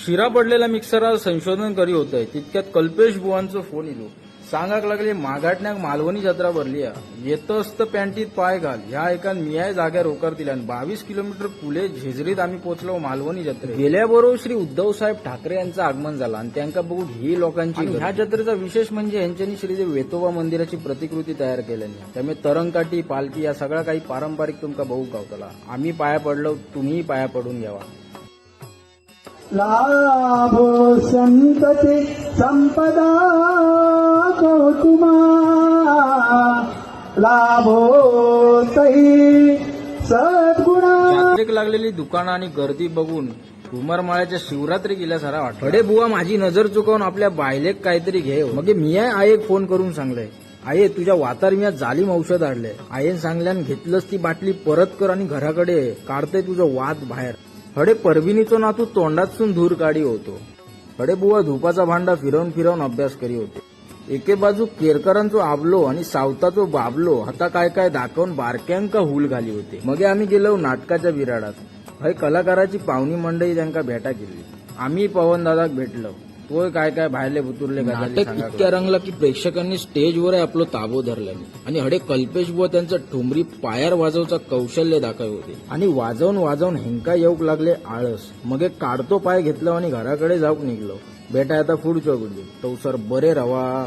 शिरा पडलेल्या मिक्सरावर संशोधन करी होतंय तितक्यात कल्पेश बुवांचो फोन इलो. सांगाक लागले मागाटण्याक मालवणी जत्रा भरली येतं असतं पॅन्टीत पाय घाल ह्या एकान मियाय जाग्यार होकार दिल्यान 22 किलोमीटर पुले झेजरीत आम्ही पोहोचलो मालवणी जत्रेत. गेल्याबरोबर श्री उद्धव साहेब ठाकरे यांचं आगमन झालं आणि त्यांना बघून ही लोकांची ह्या जत्रेचा विशेष म्हणजे यांच्यानी श्रीदेव वेतोबा मंदिराची प्रतिकृती तयार केल्याने त्यामुळे तरंगकाठी पालखी या सगळा काही पारंपरिक तुमका बघू गावतला. आम्ही पाया पडलो तुम्हीही पाया पडून घ्यावा. लाभो संतती संपदा कौतुमा लाभो तै सद्गुणा. यात्रेक लागलेली दुकानं आणि गर्दी बघून घुमरमाळ्याच्या शिवरात्री गेल्यासारा वाटलं. अडे बुवा माझी नजर चुकवून आपल्या बायलेक काहीतरी घे. मग मी आयेक फोन करून सांगलंय आये तुझ्या वातार मिया जालीम औषध आणलंय. आयेन सांगल्यान घेतलंस ती बाटली परत कर आणि घराकडे काढतंय तुझं वाद बाहेर. हडे परबिनीचो नातू तोंडातसून धूर काढी होतो. हडे बुवा धुपाचा भांडा फिरवून फिरवून अभ्यास करी होते. एके बाजू केरकरांचो आबलो आणि सावताचो बाबलो आता काय काय दाखवून बारक्यांका हुल घाली होते. मग आम्ही गेलो नाटकाच्या विराडात. हय कलाकाराची पाहुणी मंडळी त्यांका भेटा केली. आम्ही पवन दादाक भेटलो. तोय काय काय बाहेरले बुतुरले नाटक इतक्या रंगला की प्रेक्षकांनी स्टेजवर आपलो ताबो धरला आणि हडे कल्पेश बुवा त्यांचं ठुमरी पायार वाजवचा कौशल्य दाखव होते आणि वाजवून वाजवून हेंका येऊक लागले आळस. मग एक काढतो पाय घेतलं आणि घराकडे जाऊक निघलो. बेटा आता पुढच्या गुडली तो सर बरे रवा.